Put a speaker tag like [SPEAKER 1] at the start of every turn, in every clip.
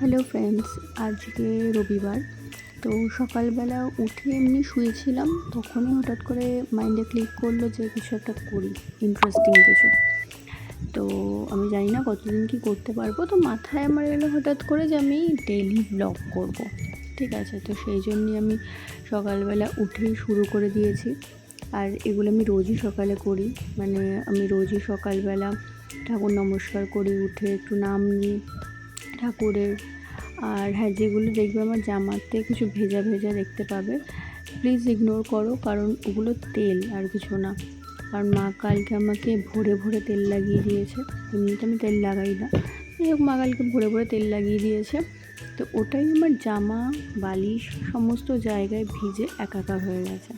[SPEAKER 1] Hello friends, আজকে রবিবার। তো সকালবেলা উঠে এমনি শুয়েছিলাম, তখনই হঠাৎ করে মাইন্ডে ক্লিক করলো যে কিছু একটা করি, ইন্টারেস্টিং কিছু। তো আমি জানি না কতদিন কি করতে পারবো, তো মাথায় আমার এলো হঠাৎ করে যে আমি ডেইলি ব্লগ করব। ঠিক আছে, তো সেই জন্যই আমি সকালবেলা উঠেই শুরু করে দিয়েছি। আর এগুলো আমি রোজই সকালে করি, মানে আমি রোজই সকালবেলা ঠাকুর নমস্কার করি, উঠে একটু নাম নিই ঠাকুরের। আর হ্যাঁ, যেগুলো দেখবে আমার জামাতে কিছু ভেজা ভেজা দেখতে পাবে, প্লিজ ইগনোর করো, কারণ ওগুলো তেল আর কিছু না। কারণ মা কালকে আমাকে ভোরে ভোরে তেল লাগিয়ে দিয়েছে, এমনিতে আমি তেল লাগাই না, যাই হোক মা কালকে ভোরে ভোরে তেল লাগিয়ে দিয়েছে। তো ওটাই আমার জামা, বালিশ সমস্ত জায়গায় ভিজে একাকার হয়ে গেছে।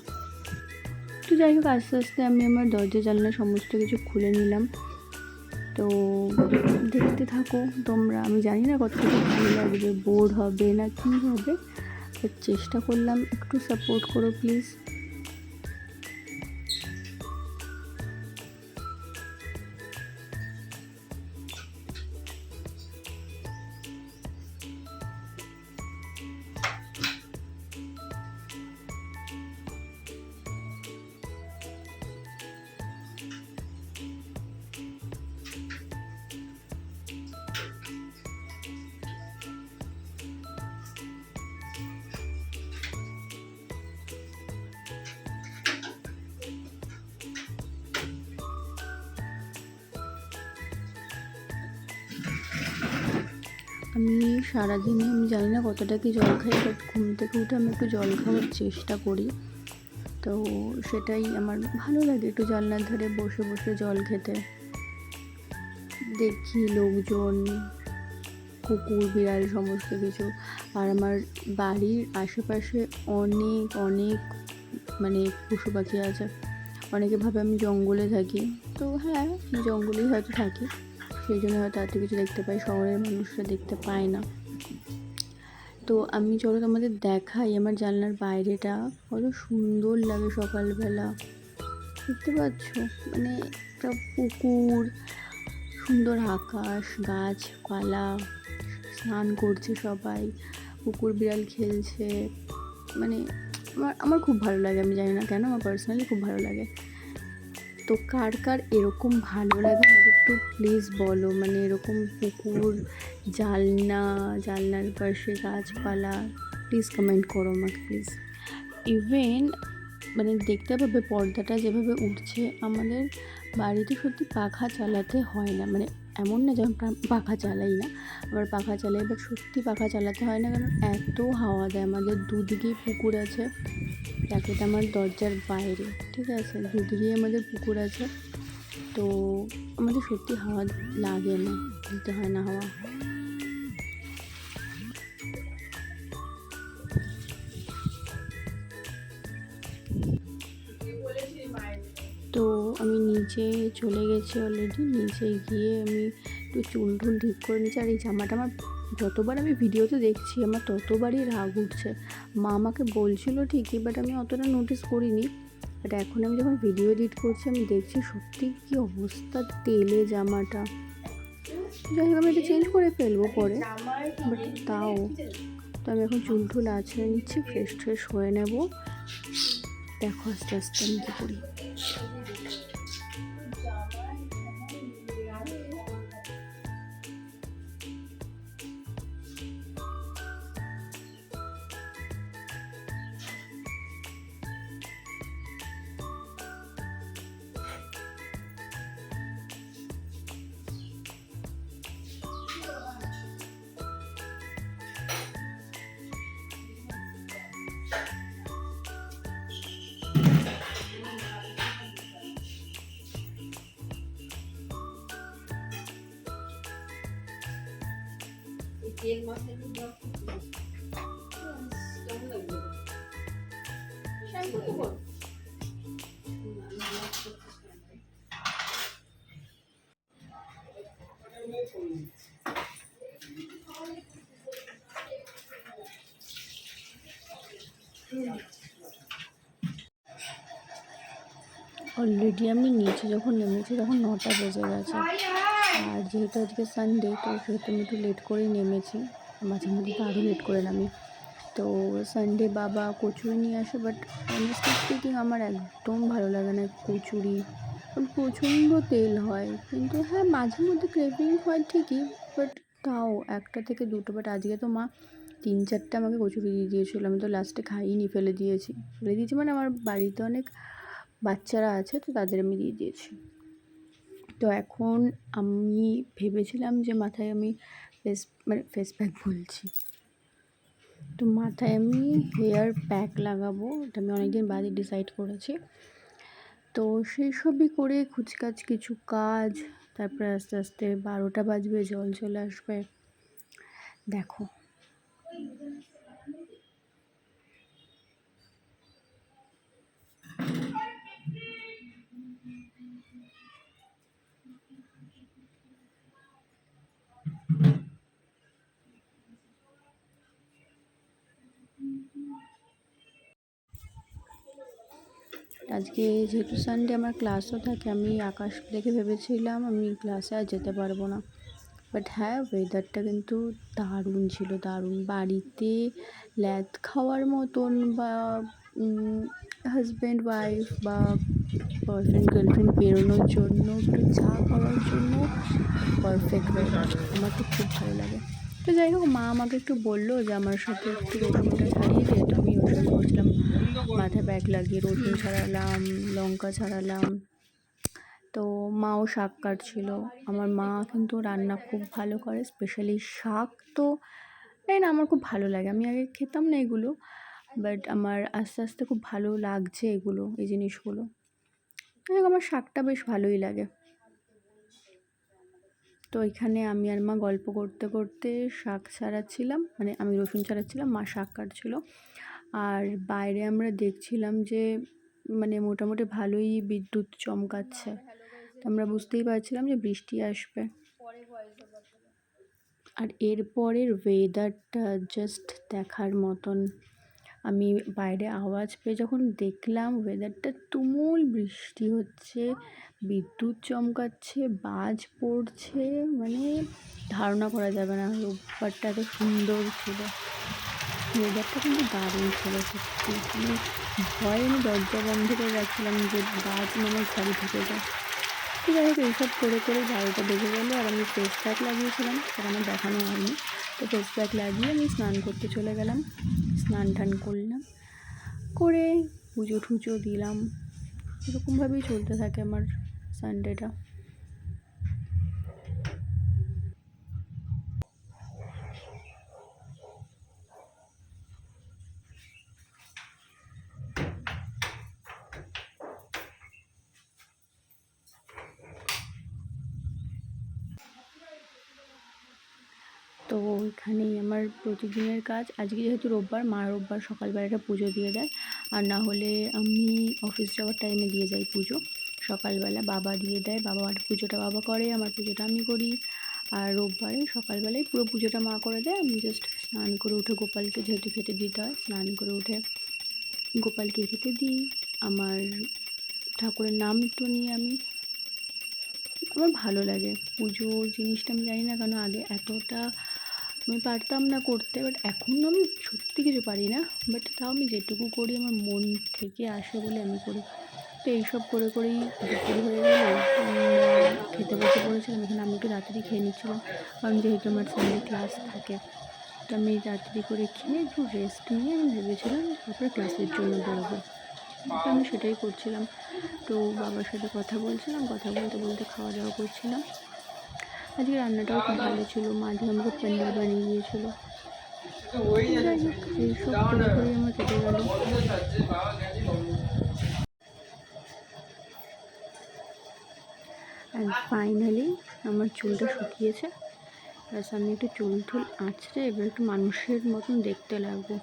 [SPEAKER 1] তো যাই হোক, আস্তে আস্তে আমি আমার দরজা জানলা সমস্ত কিছু খুলে নিলাম। তো দেখতে থাকো তোমরা, আমি জানি না কতটুকু ভালো লাগবে, বোর হবে না কী হবে, বাট চেষ্টা করলাম, একটু সাপোর্ট করো প্লিজ। আমি সারাদিনে আমি জানি না কতটা কি জল খাই, বাট ঘুম থেকে উঠে আমি একটু জল খাওয়ার চেষ্টা করি। তো সেটাই আমার ভালো লাগে, একটু জানলার ধারে বসে বসে জল খেতে। দেখি লোকজন, কুকুর বিড়াল সমস্ত কিছু। আর আমার বাড়ির আশেপাশে অনেক অনেক মানে পশু পাখি আছে। অনেকে ভাবে আমি জঙ্গলে থাকি, তো হ্যাঁ, জঙ্গলেই হয়তো থাকি, সেই জন্য হয়তো এত কিছু দেখতে পাই, শহরের মানুষরা দেখতে পায় না। তো আমি চলো তোমাদের দেখাই আমার জানলার বাইরেটা কত সুন্দর লাগে সকালবেলা, দেখতে পাচ্ছ? মানে একটা পুকুর, সুন্দর আকাশ, গাছপালা, স্নান করছে সবাই, কুকুর বিড়াল খেলছে। মানে আমার খুব ভালো লাগে, আমি জানি না কেন, আমার পার্সোনালি খুব ভালো লাগে। তো কার কার এরকম ভালো লাগে আমাকে একটু প্লিজ বলো, মানে এরকম পুকুর, জানলার পাশে গাছপালা, প্লিজ কমেন্ট করো আমাকে প্লিজ। ইভেন মানে দেখতে পাবে পর্দাটা যেভাবে উঠছে, আমাদের বাড়িতে সত্যি পাখা চালাতে হয় না, মানে এমন না যেমন পাখা চালাই না, আবার পাখা চালাই, বাট সত্যি পাখা চালাতে হয় না, কারণ এত হাওয়া দেয়। আমাদের দুদিকেই পুকুর আছে, এটা আমার দরজার বাইরে, ঠিক আছে, দুদিকেই আমাদের পুকুর আছে। তো আমাদের সত্যি হাওয়া লাগে না, দিতে হয় না হাওয়া। তো আমি নিচে চলে গেছি অলরেডি, নিচে গিয়ে আমি একটু চুল ঠিক করে নিচ্ছি। আর এই জামাটা আমার যতবার আমি ভিডিওতে দেখছি আমার ততবারই রাগ উঠছে। মা আমাকে বলছিল ঠিকই, বাট আমি অতটা নোটিস করিনি। বাট এখন আমি যখন ভিডিও এডিট করছি আমি দেখছি সত্যি কী অবস্থা, তেলে জামাটা। যাই হোক, আমি এটা চেঞ্জ করে ফেলবো পরে, বাট তাও। তো আমি এখন চুল আছড়ে নিচ্ছি, ফ্রেশ হয়ে নেব। দেখো আস্তে আস্তে আমি কী করি। তেল মশলা দিয়ে কেমন লাগবে শ্যাম্পু তো বল। অলরেডি আমি নিচে যখন নেমেছি তখন 9টা বেজে গেছে, আর যেহেতু আজকে সানডে, তো সেহেতু আমি একটু লেট করেই নেমেছি। মাঝে মধ্যে তো আরও লেট করে নামি। তো সানডে বাবা কচুরি নিয়ে আসে, বাট অনেস্টলি স্পিকিং আমার একদম ভালো লাগে না কচুরি, কারণ প্রচণ্ড তেল হয়। কিন্তু হ্যাঁ, মাঝে মধ্যে ক্রেভিং হয় ঠিকই, বাট তাও 1টা থেকে 2টো। বাট আজকে তো মা 3-4টে আমাকে কচুরি দিয়ে দিয়েছিলো, আমি তো লাস্টে খাইনি, ফেলে দিয়েছি মানে আমার বাড়িতে অনেক বাচ্চারা আছে, তো তাদের আমি দিয়ে দিয়েছি। তো এখন আমি ভেবেছিলাম যে মাথায় আমি ফেস প্যাক বলছি, তো মাথায় আমি হেয়ার প্যাক লাগাবো, এটা আমি অনেকদিন বাদে ডিসাইড করেছি। তো সেই সবই করে কুচকাচ কিছু কাজ, তারপরে আস্তে আস্তে 12টা বাজবে, জল চলে আসবে। দেখো আজকে যেহেতু সানডে আমার ক্লাসও থাকে, আমি আকাশ দেখে ভেবেছিলাম আমি ক্লাসে আর যেতে পারবো না। বাট হ্যাঁ, ওয়েদারটা কিন্তু দারুণ ছিল, দারুণ। বাড়িতে ল্যাদ খাওয়ার মতন বা হাজব্যান্ড ওয়াইফ বা বয়ফ্রেন্ড গার্লফ্রেন্ড বেরোনোর জন্য, একটু চা খাওয়ার জন্য পারফেক্ট ওয়েদার। আমার তো খুব ভালো লাগে। তো যাই হোক, মা আমাকে একটু বললো যে আমার সাথে একটু রসুনটা ছাড়িয়ে দে, তো আমি ওইসব করছিলাম। মাথায় ব্যাগ লাগিয়ে রসুন ছাড়ালাম, লঙ্কা ছাড়ালাম। তো মাও শাক কাটছিল। আমার মা কিন্তু রান্না খুব ভালো করে, স্পেশালি শাক। তো তাই না, আমার খুব ভালো লাগে। আমি আগে খেতাম না এগুলো, বাট আমার আস্তে আস্তে খুব ভালো লাগছে এগুলো, এই জিনিসগুলো। আমার শাকটা বেশ ভালোই লাগে। তো এখানে আমি আর মা গল্প করতে করতে শাক ছাড়াচ্ছিলাম, মানে আমি রসুন ছাড়াচ্ছিলাম, মা শাক কাটছিল। আর বাইরে আমরা দেখছিলাম যে মানে মোটামুটি ভালোই বিদ্যুৎ চমকাচ্ছে, তো আমরা বুঝতেই পারছিলাম যে বৃষ্টি আসবে। আর এরপরের ওয়েদারটা জাস্ট দেখার মতন। আমি বাইরে আওয়াজ পেয়ে যখন দেখলাম ওয়েদারটা, তুমুল বৃষ্টি হচ্ছে, বিদ্যুৎ চমকাচ্ছে, বাজ পড়ছে, মানে ধারণা করা যাবে না রোববারটা এত সুন্দর ছিল। ওয়েদারটা কিন্তু দারুণ ছিল সত্যি। ভয়ে আমি দরজা বন্ধ করে রাখছিলাম যে বাজ মানে ঘরে ঢুকে যায়। তো যাই হোক, এইসব করে করে 12টা বেজে গেলো। আর আমি ফেস প্যাক লাগিয়েছিলাম, সেটা আমার দেখানো হয়নি। তো ফেস প্যাক লাগিয়ে আমি স্নান করতে চলে গেলাম, স্নান টান করলাম, করে পুজো টুজো দিলাম। এরকমভাবেই চলতে থাকে আমার সানডেটা। তো এখানেই আমার প্রতিদিনের কাজ। আজকে যেহেতু রোববার, মা রোববার সকালবেলাটা পুজো দিয়ে দেয়, আর না হলে আমি অফিস যাওয়ার টাইমে দিয়ে যাই পুজো। সকালবেলা বাবা দিয়ে দেয়, বাবার পুজোটা বাবা করে, আমার পুজোটা আমি করি। আর রোববারে সকালবেলায় পুরো পুজোটা মা করে দেয়, আমি জাস্ট স্নান করে উঠে গোপালকে যেহেতু খেতে দিতে হয়, স্নান করে উঠে গোপালকে খেতে দিই। আমার ঠাকুরের নাম একটু নিই আমি। আমার ভালো লাগে পুজো জিনিসটা, আমি জানি না কেন আগে এতটা আমি পারতাম না করতে, বাট এখন আমি সত্যি কিছু পারি না, বাট তাও আমি যেটুকু করি আমার মন থেকে আসে বলে আমি করি। তো এইসব করে করেই দুপুর হয়ে গেলো, খেতে বসে পড়েছিলাম। এখানে আমি একটু তাড়াতাড়ি খেয়ে নিচ্ছিলাম, কারণ যেহেতু আমার সানডে ক্লাস থাকে, তো আমি তাড়াতাড়ি করে খেয়ে একটু রেস্ট নিয়ে আমি ভেবেছিলাম তারপরে ক্লাসের জন্য বেরোবো। তো আমি সেটাই করছিলাম। তো বাবার সাথে কথা বলছিলাম, কথা বলতে বলতে খাওয়া দাওয়া করছিলাম। আজকে রান্নাটাও খুব ভালো ছিল, মা দিয়ে আমাকে পনির বানিয়ে দিয়েছিলো। যাই হোক, এইসব করে করেই আমার কেটে গেল। অ্যান্ড ফাইনালি আমার চুলটা শুকিয়েছে, প্লাস আমি একটু চুল টুল আঁচড়ে এবার একটু মানুষের মতন দেখতে লাগবো।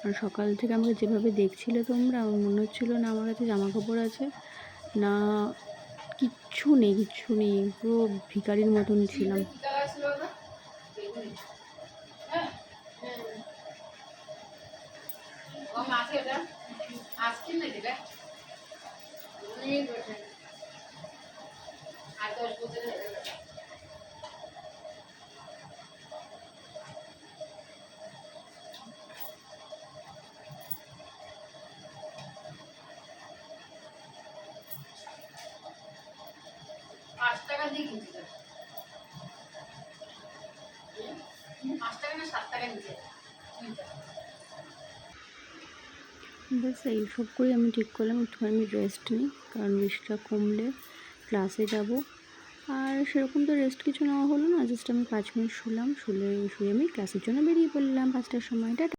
[SPEAKER 1] আর সকাল থেকে আমাকে যেভাবে দেখছিলে তোমরা, আমার মনে হচ্ছিলো না আমার কাছে জামা কাপড় আছে, না কিচ্ছু নেই, কিচ্ছু নেই, পুরো ভিখারির মতন ছিলাম। ব্যাস এইসব করে আমি ঠিক করলাম একটুখানি রেস্ট নিই, কারণ বৃষ্টিটা কমলে ক্লাসে যাব। আর সেরকম তো রেস্ট কিছু নেওয়া হলো না, জাস্ট আমি 5 মিনিট শুয়ে আমি ক্লাসের জন্য বেরিয়ে পড়লাম 5টার সময়।